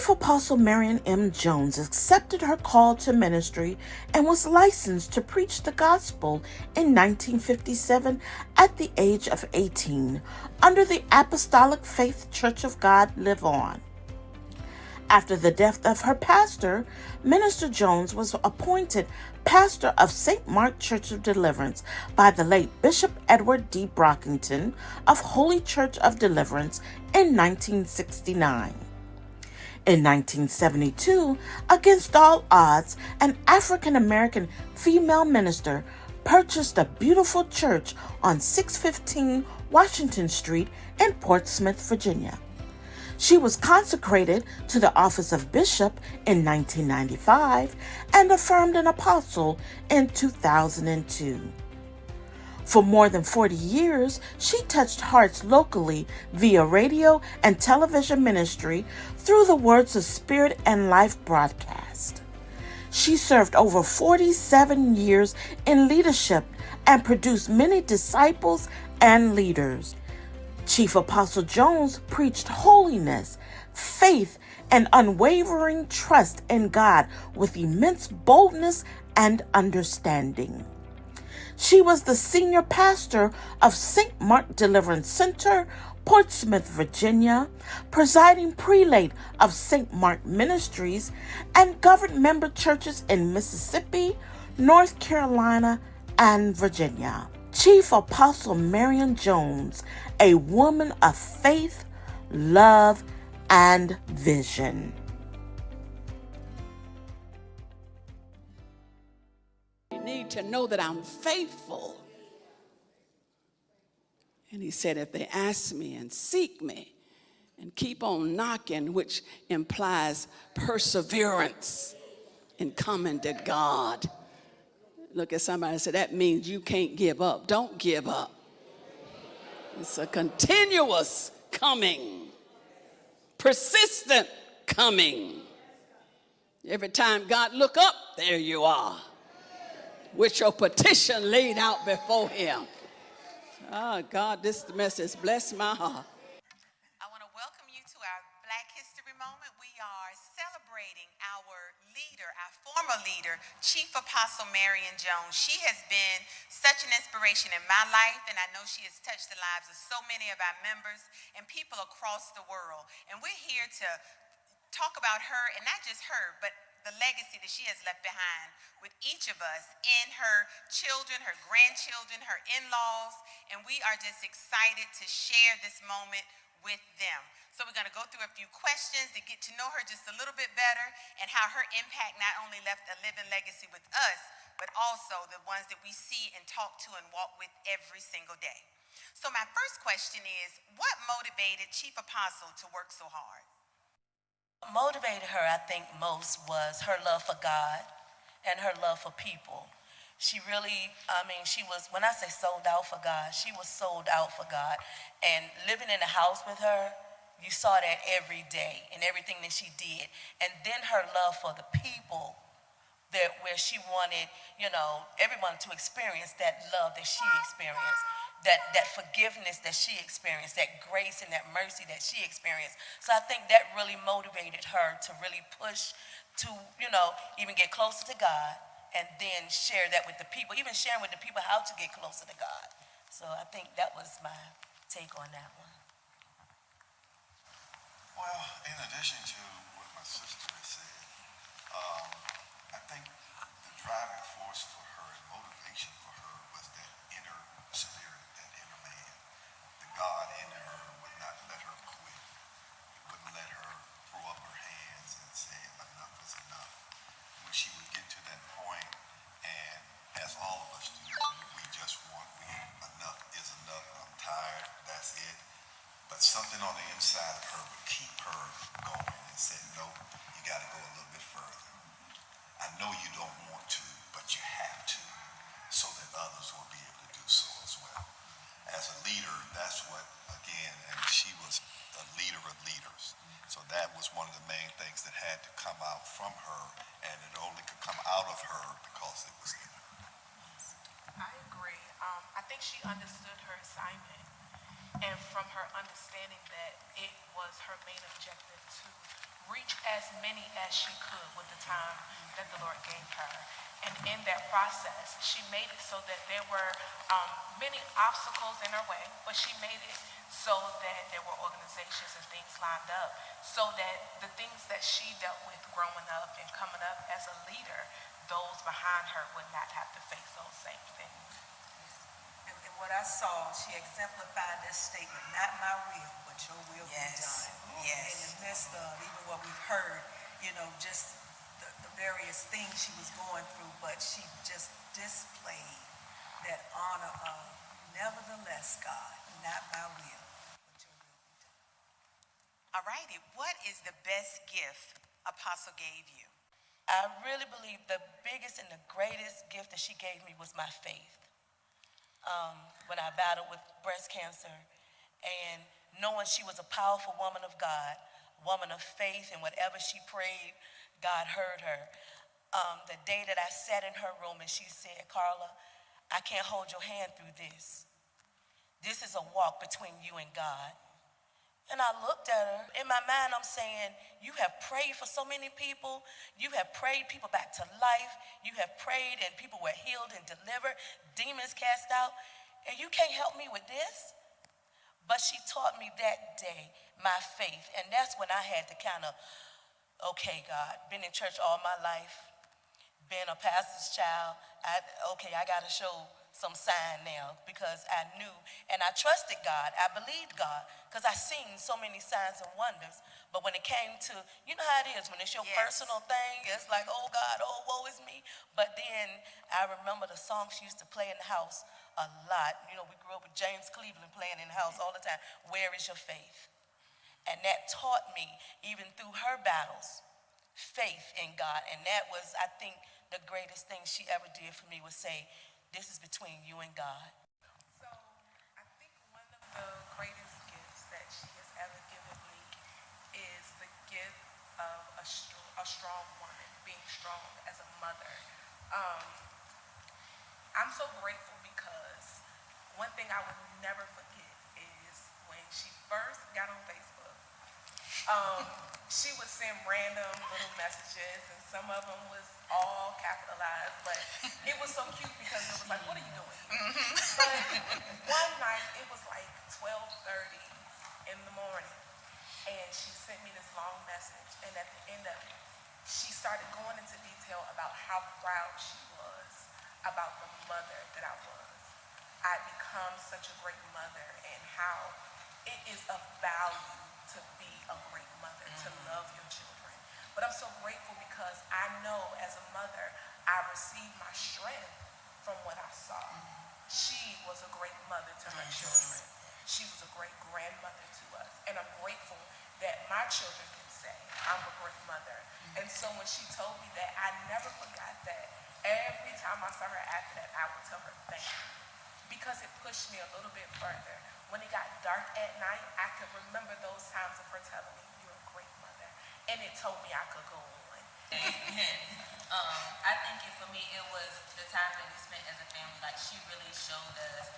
Chief Apostle Marion M. Jones accepted her call to ministry and was licensed to preach the gospel in 1957 at the age of 18 under the Apostolic Faith Church of God Live On. After the death of her pastor, Minister Jones was appointed pastor of St. Mark Church of Deliverance by the late Bishop Edward D. Brockington of Holy Church of Deliverance in 1969. In 1972, against all odds, an African-American female minister purchased a beautiful church on 615 Washington Street in Portsmouth, Virginia. She was consecrated to the office of bishop in 1995 and affirmed an apostle in 2002. For more than 40 years, she touched hearts locally via radio and television ministry through the Words of Spirit and Life broadcast. She served over 47 years in leadership and produced many disciples and leaders. Chief Apostle Jones preached holiness, faith, and unwavering trust in God with immense boldness and understanding. She was the senior pastor of St. Mark Deliverance Center, Portsmouth, Virginia, presiding prelate of St. Mark Ministries, and governed member churches in Mississippi, North Carolina, and Virginia. Chief Apostle Marion Jones, a woman of faith, love, and vision. You need to know that I'm faithful. And he said, if they ask me and seek me and keep on knocking, which implies perseverance in coming to God. Look at somebody and say, that means you can't give up. Don't give up. It's a continuous coming, persistent coming. Every time God look up, there you are, with your petition laid out before him. Oh, God, this message bless my heart. I want to welcome you to our Black History Moment. We are celebrating our leader, our former leader, Chief Apostle Marion Jones. She has been such an inspiration in my life, and I know she has touched the lives of so many of our members and people across the world. And we're here to talk about her, and not just her, but the legacy that she has left behind with each of us in her children, her grandchildren, her in-laws, and we are just excited to share this moment with them. So we're going to go through a few questions to get to know her just a little bit better and how her impact not only left a living legacy with us, but also the ones that we see and talk to and walk with every single day. So my first question is, what motivated Chief Apostle to work so hard? What motivated her, I think, most was her love for God and her love for people. She really, she was, when I say sold out for God, she was sold out for God. And living in the house with her, you saw that every day in everything that she did. And then her love for the people, that where she wanted, everyone to experience that love that she experienced. That forgiveness that she experienced, that grace and that mercy that she experienced. So I think that really motivated her to really push to, even get closer to God and then share that with the people, even sharing with the people how to get closer to God. So I think that was my take on that one. Well, in addition to what my sister has said, I think the driving force for her and motivation for her was that inner spirit, that inner man. The God in her would not let her quit. It wouldn't let her throw up her hands and say enough is enough. When she would get to that point, and as all of us do, we just want, enough is enough, I'm tired, that's it. But something on the inside of her would keep her going and said, no, you got to go a little bit further. I know you don't want to, but you have to, so that others will be able to do so as well. As a leader, that's what, again, and she was a leader of leaders. So that was one of the main things that had to come out from her, and it only could come out of her because it was in her. I agree. I think she understood her assignment. and from her understanding that it was her main objective to reach as many as she could with the time that the Lord gave her. And in that process, she made it so that there were many obstacles in her way, but she made it so that there were organizations and things lined up so that the things that she dealt with growing up and coming up as a leader, those behind her would not have to face those same things. And what I saw, she exemplified this statement, not my will, but your will be done. Yes. In the midst of even what we've heard, just the various things she was going through, but she just displayed that honor of, nevertheless, God, not my will, but your will be done. All righty. What is the best gift Apostle gave you? I really believe the biggest and the greatest gift that she gave me was my faith. When I battled with breast cancer, and knowing she was a powerful woman of God, woman of faith, and whatever she prayed, God heard her. The day that I sat in her room and she said, Carla, I can't hold your hand through this. This is a walk between you and God. And I looked at her. In my mind, I'm saying, you have prayed for so many people. You have prayed people back to life. You have prayed and people were healed and delivered, demons cast out. And you can't help me with this? But she taught me that day my faith. And that's when I had to kind of, okay, God, been in church all my life, been a pastor's child. I got to show some sign now, because I knew and I trusted God. I believed God because I seen so many signs and wonders. But when it came to, you know how it is when it's your personal thing, it's like, oh God, oh woe is me. But then I remember the song she used to play in the house a lot. We grew up with James Cleveland playing in the house all the time. Where is your faith? And that taught me, even through her battles, faith in God. And that was, I think, the greatest thing she ever did for me was say, this is between you and God. So I think one of the greatest gifts that she has ever given me is the gift of a strong woman, being strong as a mother. I'm so grateful because one thing I would never forget is when she first got on Facebook. She would send random little messages, and some of them was all capitalized, but it was so cute because it was like, what are you doing? But one night, it was like 12:30 in the morning, and she sent me this long message, and at the end of it, she started going into detail about how proud she was about the mother that I was. I'd become such a great mother, and how it is of value to be a great mother, to love your children. But I'm so grateful because I know as a mother, I received my strength from what I saw. She was a great mother to her children. She was a great grandmother to us. And I'm grateful that my children can say, I'm a great mother. And so when she told me that, I never forgot that. Every time I saw her after that, I would tell her thank you, because it pushed me a little bit further. When it got dark at night, I could remember those times of her telling me, you're a great mother. And it told me I could go on. I think for me, it was the time that we spent as a family. Like, she really showed us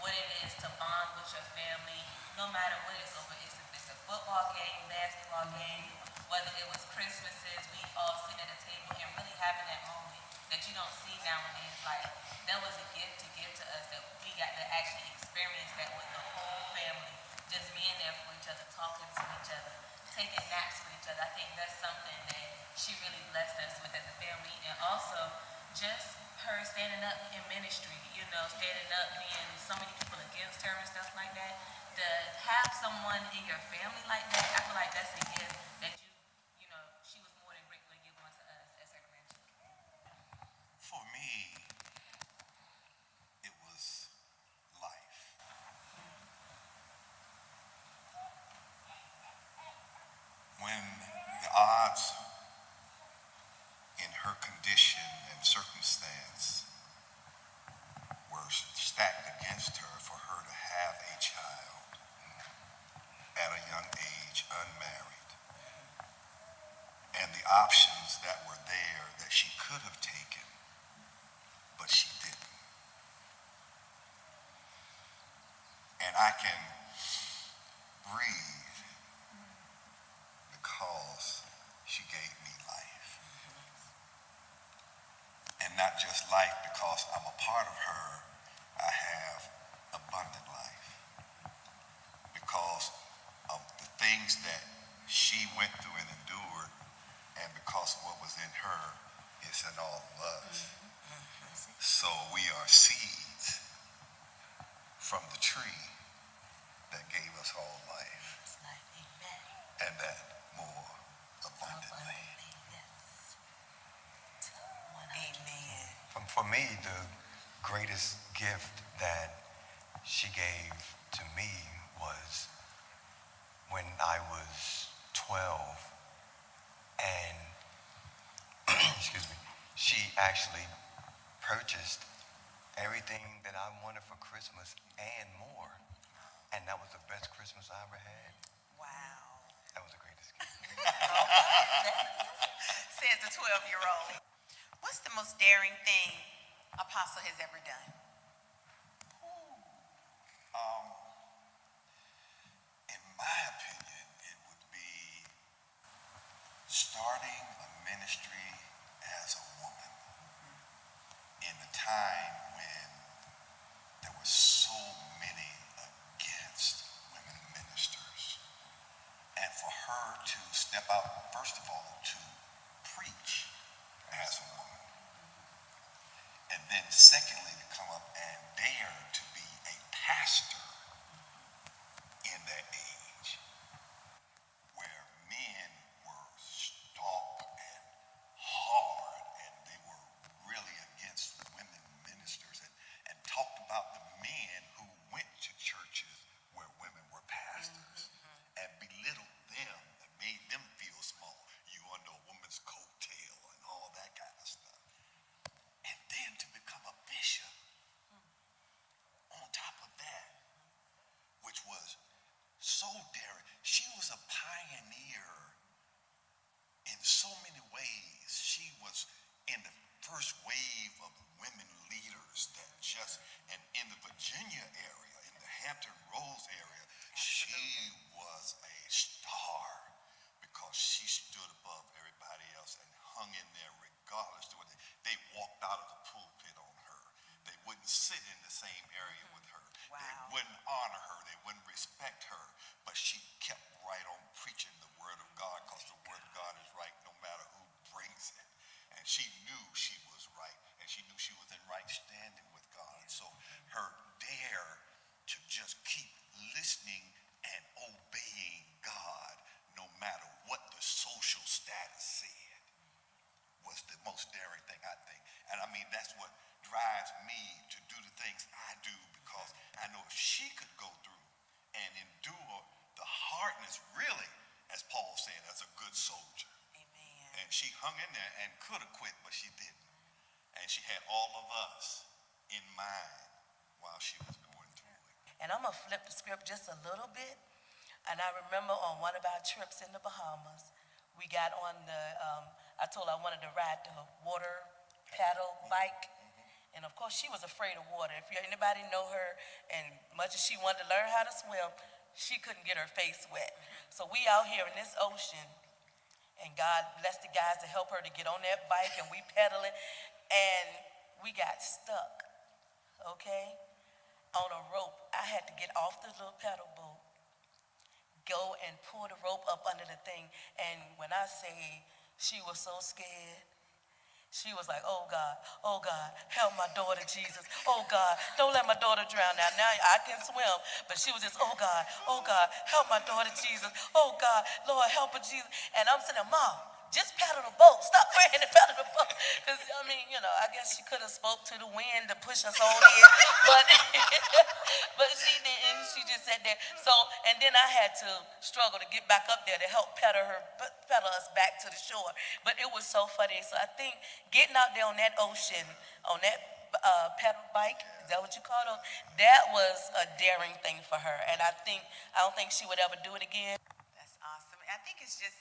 what it is to bond with your family, no matter what it's over. If it's a football game, basketball game, whether it was Christmases, we all sit at a table and really having that moment that you don't see nowadays. Like, that was a gift to give to us, that we got to actually experience that with the whole family, just being there for each other, talking to each other, taking naps with each other. I think that's something that she really blessed us with as a family. And also just her standing up in ministry, standing up, being so many people against her and stuff like that. To have someone in your family like that, I feel like that's a gift that she was more than grateful to give on to us as her grandchildren. For me, it was life. When the odds in her condition and circumstance were stacked against her, for her to have a child at a young age, unmarried, and the options that were there that she could have taken, but she didn't. And I can breathe because she gave me life. And not just life because I'm a part of her, I have abundant life. Because of the things that she went through and endured, and because of what was in her is in all of us. So we are seeds from the tree that gave us all life, and that more abundantly. Amen. For me, the greatest gift that she gave to me was when I was 12, and excuse me, she actually purchased everything that I wanted for Christmas and more. And that was the best Christmas I ever had. Wow. That was the greatest gift. Says the 12-year-old. What's the most daring thing Apostle has ever done? In my opinion, it would be starting a ministry as a woman in a time when there were so many against women ministers. And for her to step out, first of all, to preach as a woman. And then secondly, to come up and dare to be a pastor in that age where men were stark and hard and they were really against women ministers and talked about the men who went to churches where women were pastors and belittled them and made them feel small. You under a woman's coattail and all that kind of stuff. And then to become a bishop on top of that, which was so daring. She was a pioneer in so many ways. She was in the first wave of women leaders that just, and in the Virginia area, in the Hampton Roads area, she was a star because she stood above everybody else and hung in there regardless to what they walked out of the pulpit on her. They wouldn't sit in the same area with her. Wow. They wouldn't honor her. They wouldn't respect her. But she kept right on preaching the word of God because the word of God is right no matter who brings it. And she knew she was right. And she knew she was in right standing with God. So her dare to just keep listening and obeying God no matter what the social status said was the most daring thing, I think. And I mean, that's what drives me to do the things I do because I know if she could go through and endure the hardness, really, as Paul said, as a good soldier. Amen. And she hung in there and could have quit, but she didn't. And she had all of us in mind while she was going through it. And I'm going to flip the script just a little bit. And I remember on one of our trips in the Bahamas, we got on I told her I wanted to ride the water paddle bike. And of course, she was afraid of water. If anybody know her, and much as she wanted to learn how to swim, she couldn't get her face wet. So we out here in this ocean, and God blessed the guys to help her to get on that bike, and we pedaling, and we got stuck, okay, on a rope. I had to get off the little pedal boat, go and pull the rope up under the thing, and when I say she was so scared, she was like, oh God, help my daughter, Jesus. Oh God, don't let my daughter drown now. Now I can swim, but she was just, oh God, help my daughter, Jesus. Oh God, Lord, help her, Jesus. And I'm sitting there, Mom, just paddle the boat. Stop praying and paddle the boat. Because, I mean, I guess she could have spoke to the wind to push us on in, but, but she didn't. She just sat there. So, and then I had to struggle to get back up there to help pedal us back to the shore. But it was so funny. So I think getting out there on that ocean, on that pedal bike, is that what you call it? That was a daring thing for her. And I don't think she would ever do it again. That's awesome. I think it's just,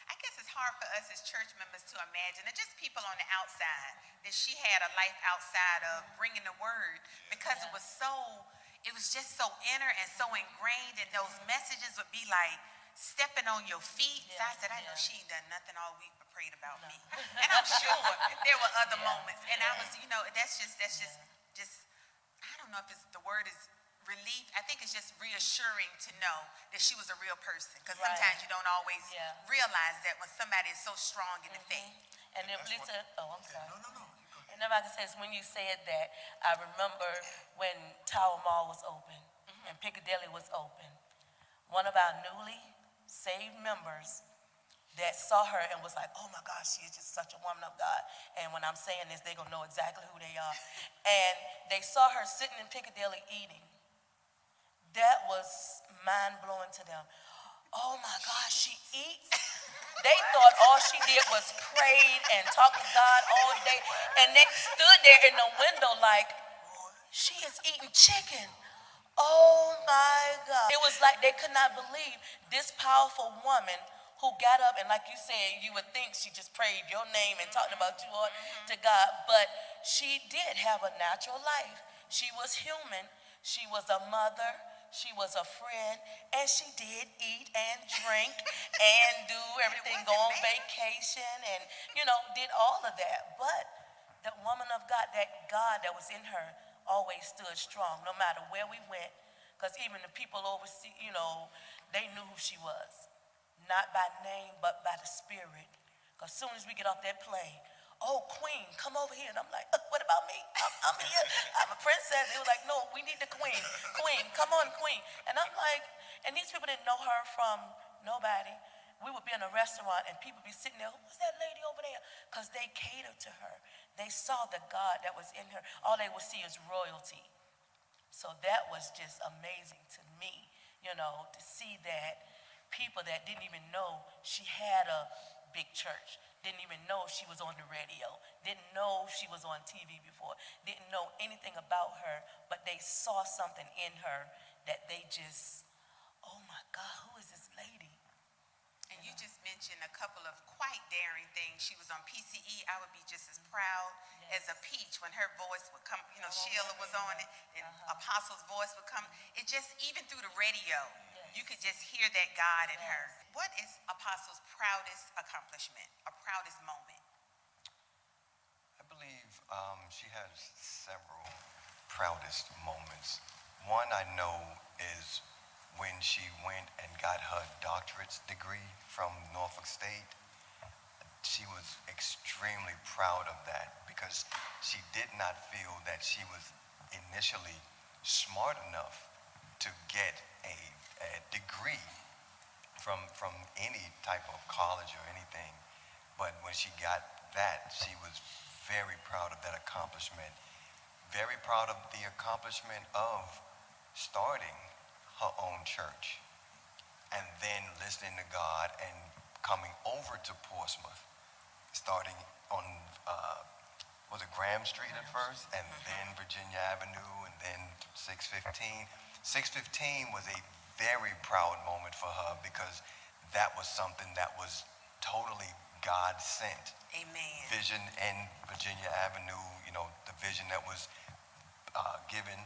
I guess it's hard for us as church members to imagine, and just people on the outside, that she had a life outside of bringing the word because it it was just so inner and so ingrained, and those messages would be like stepping on your feet. So I said, I know she ain't done nothing all week but prayed about me. And I'm sure there were other moments. And I was, that's just, I don't know if it's the word is relief. I think it's just reassuring to know that she was a real person. Because sometimes you don't always realize that when somebody is so strong in the faith. And then Lisa, I'm sorry. No. And if I can say this, when you said that, I remember when Tower Mall was open and Piccadilly was open. One of our newly saved members that saw her and was like, oh my gosh, she is just such a woman of God. And when I'm saying this, they're going to know exactly who they are. And they saw her sitting in Piccadilly eating. That was mind-blowing to them. Oh my gosh, she eats? They thought all she did was prayed and talk to God all day. And they stood there in the window like, she is eating chicken. Oh my God. It was like they could not believe this powerful woman who got up, and like you said, you would think she just prayed your name and talked about you all to God, but she did have a natural life. She was human. She was a mother. She was a friend, and she did eat and drink and do everything, go on vacation and, did all of that. But the woman of God that was in her always stood strong no matter where we went, because even the people overseas, they knew who she was. Not by name, but by the Spirit. Because as soon as we get off that plane, oh, Queen, come over here. And I'm like, what about me? I'm here. I'm a princess. They were like, no, we need the Queen. Queen, come on, Queen. And I'm like, and these people didn't know her from nobody. We would be in a restaurant and people would be sitting there, who's that lady over there? Because they catered to her. They saw the God that was in her. All they would see is royalty. So that was just amazing to me, to see that people that didn't even know she had a big church, didn't even know she was on the radio, didn't know she was on TV before, didn't know anything about her, but they saw something in her that they just, oh my God, who is this lady? And you just mentioned a couple of quite daring things. She was on PCE. I would be just as proud as a peach when her voice would come. Sheila was on it, and Apostle's voice would come. It just, even through the radio, you could just hear that God in her. What is Apostle's proudest accomplishment, or proudest moment? I believe she has several proudest moments. One I know is when she went and got her doctorate degree from Norfolk State. She was extremely proud of that because she did not feel that she was initially smart enough to get a degree from any type of college or anything. But when she got that, she was very proud of that accomplishment. Very proud of the accomplishment of starting her own church and then listening to God and coming over to Portsmouth, starting on was it Graham Street at first, and then Virginia Avenue, and then 615. 615 was a very proud moment for her because that was something that was totally God sent. Amen. Vision in Virginia Avenue, the vision that was given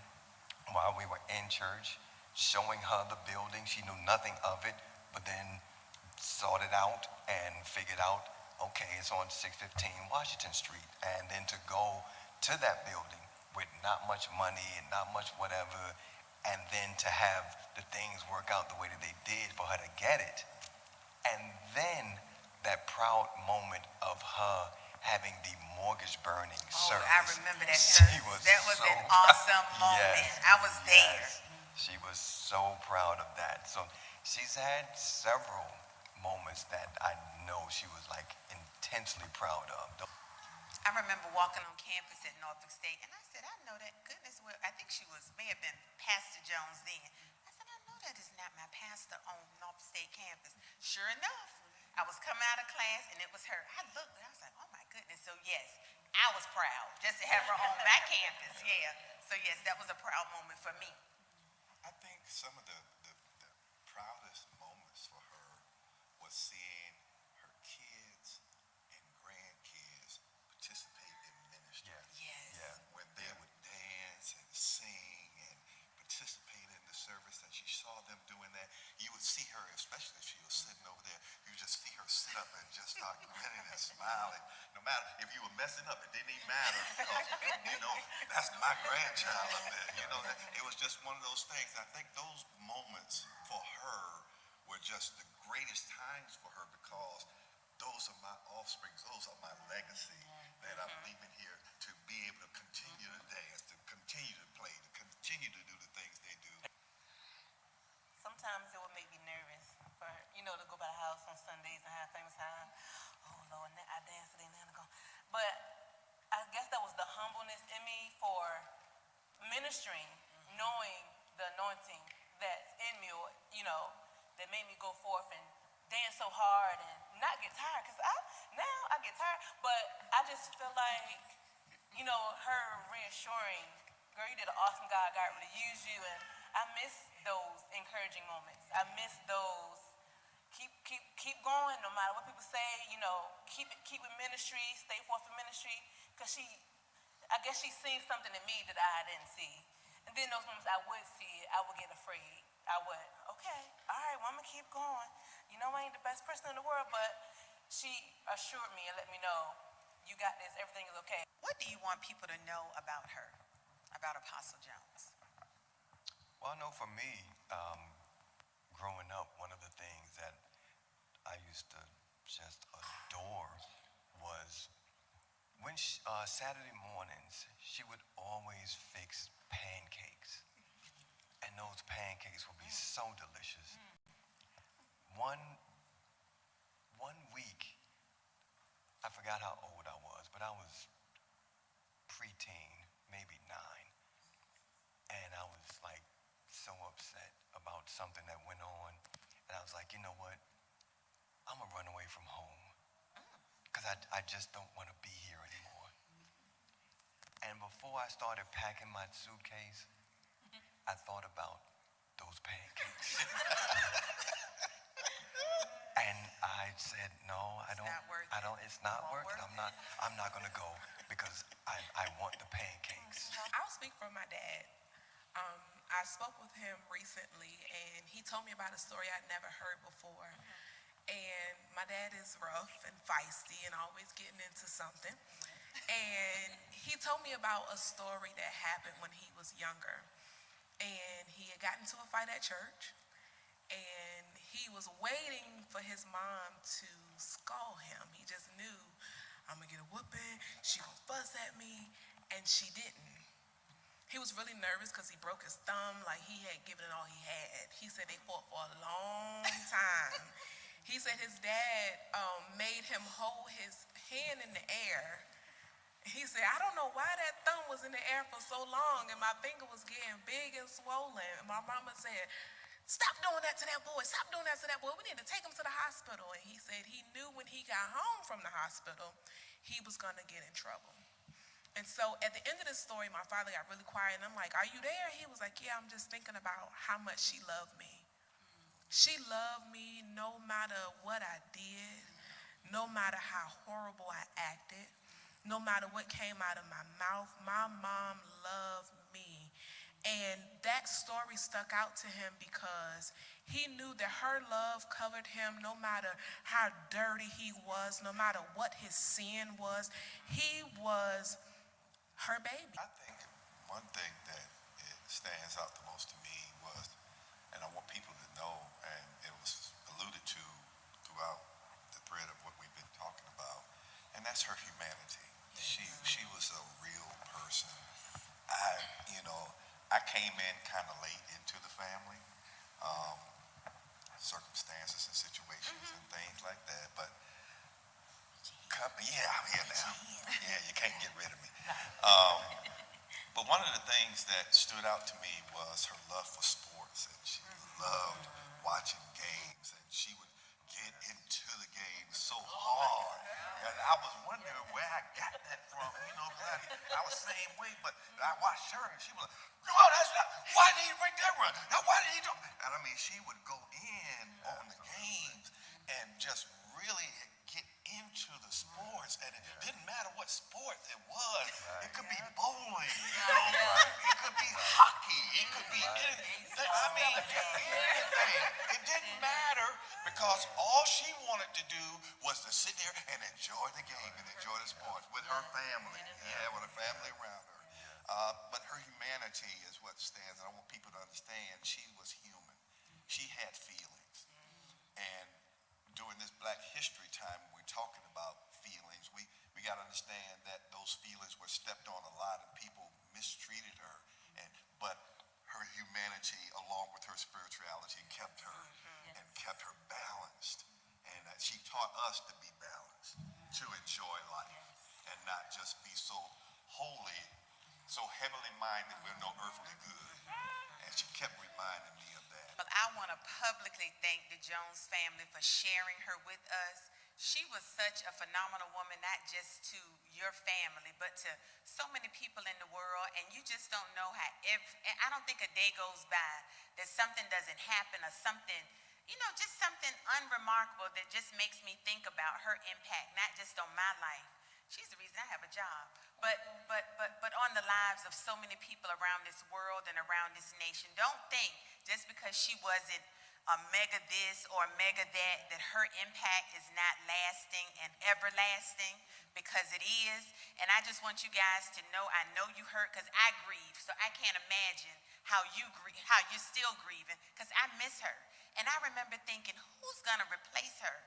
while we were in church, showing her the building. She knew nothing of it, but then sought it out and figured out, okay, it's on 615 Washington Street. And then to go to that building with not much money and not much whatever, and then to have the things work out the way that they did for her to get it. And then that proud moment of her having the mortgage burning service. I remember that service. That was an awesome moment. Yes, I was there. yes. She was so proud of that. So she's had several moments that I know she was like intensely proud of. I remember walking on campus at Norfolk State, and I said, I know that, goodness, well, I think may have been Pastor Jones then. I said, I know that is not my pastor on Norfolk State campus. Sure enough, I was coming out of class, and it was her. I looked, and I was like, oh my goodness. So yes, I was proud just to have her on my campus, yeah. So yes, that was a proud moment for me. I think some of the proudest moments for her was seeing her kids and grandkids participate in ministry. Yeah. Yes. Yeah. When they would dance and sing and participate child. And no matter if you were messing up, it didn't even matter because, that's my grandchild up there. It was just one of those things. I think those moments for her were just the greatest times for her because those are my offspring, those are my legacy that I'm leaving here to be able to continue to dance, to continue to play, to continue to do the things they do. Sometimes it would make me nervous for, to go by the house on Sundays and have famous time. Oh Lord, I dance today, now I go. But I guess that was the humbleness in me for ministering, knowing the anointing that's in me, or, that made me go forth and dance so hard and not get tired. Because now I get tired, but I just feel like, her reassuring, girl, you did an awesome job. God really used you, and I miss those encouraging moments. I miss those. Keep going, no matter what people say. Keep in ministry, stay forth in ministry. Because I guess she seen something in me that I didn't see. And then those moments I would see it, I would get afraid. I would, okay, all right, well, I'm gonna keep going. I ain't the best person in the world, but she assured me and let me know, you got this, everything is okay. What do you want people to know about her, about Apostle Jones? Well, I know for me, growing up, one of the things that I used to just adore was when Saturday mornings, she would always fix pancakes. And those pancakes would be so delicious. One week, I forgot how old I was, but I was preteen, maybe 9. And I was like so upset about something that went on. And I was like, you know what? I'm gonna run away from home. Because I just don't want to be here anymore. And before I started packing my suitcase, I thought about those pancakes. And I said, no, it's not worth it. I'm not gonna go because I want the pancakes. I'll speak for my dad. I spoke with him recently, and he told me about a story I'd never heard before. And my dad is rough and feisty and always getting into something. And he told me about a story that happened when he was younger. And he had gotten into a fight at church. And he was waiting for his mom to scold him. He just knew, I'm gonna get a whooping, she gonna fuss at me, and she didn't. He was really nervous because he broke his thumb, like he had given it all he had. He said they fought for a long time. He said his dad made him hold his hand in the air. He said, I don't know why that thumb was in the air for so long and my finger was getting big and swollen. And my mama said, stop doing that to that boy. Stop doing that to that boy. We need to take him to the hospital. And he said he knew when he got home from the hospital, he was going to get in trouble. And so at the end of this story, my father got really quiet. And I'm like, are you there? He was like, yeah, I'm just thinking about how much she loved me. She loved me no matter what I did, no matter how horrible I acted, no matter what came out of my mouth. My mom loved me. And that story stuck out to him because he knew that her love covered him no matter how dirty he was, no matter what his sin was. He was her baby. I think one thing that it stands out the most to me was, and I want people to know, and it was alluded to throughout the thread of what we've been talking about, and that's her humanity. She was a real person. I came in kind of late into the family, circumstances and situations and things like that, but I'm here now. Yeah, you can't get rid of me. But one of the things that stood out to me was her love for sports, and she loved watching games, and she would get into the game so hard. And I was wondering where I got that from, because I was the same way, but I watched her, and she was like, no, that's not, why did he break that run? Now, why did he do? And I mean, she would go in on the games and just really get into the sports, and it didn't matter what sport it was. It could be bowling, it could be hockey, it could be anything. I mean, anything. It didn't matter because all she wanted to do was to sit there and enjoy the game and enjoy the sports with her family. Yeah, with her family around her. But her humanity is what stands. And I want people to understand she was human. She had feelings. And during this Black History time, when we're talking about feelings, we got to understand that those feelings were stepped on a lot and people mistreated her. But her humanity, along with her spirituality, kept her and kept her balanced. And she taught us to be balanced, to enjoy life, and not just be so holy, so heavenly minded we're no earthly good. And she kept reminding me of that. Well, I want to publicly thank the Jones family for sharing her with us. She was such a phenomenal woman, not just to your family, but to so many people in the world. And you just don't know how, I don't think a day goes by that something doesn't happen or something, just something unremarkable that just makes me think about her impact, not just on my life. She's the reason I have a job, but on the lives of so many people around this world and around this nation. Don't think just because she wasn't a mega this or a mega that her impact is not lasting and everlasting, because it is. And I just want you guys to know, I know you hurt because I grieve, so I can't imagine how you're still grieving, because I miss her. And I remember thinking, who's gonna replace her?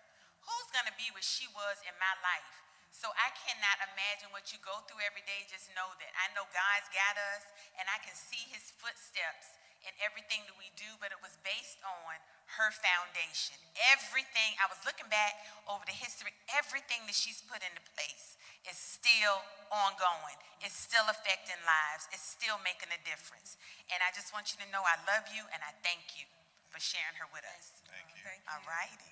Who's gonna be what she was in my life? So I cannot imagine what you go through every day. Just know that I know God's got us, and I can see his footsteps in everything that we do, but it was based on her foundation. Everything, I was looking back over the history, everything that she's put into place is still ongoing. It's still affecting lives. It's still making a difference. And I just want you to know I love you, and I thank you for sharing her with us. Thank you. All righty.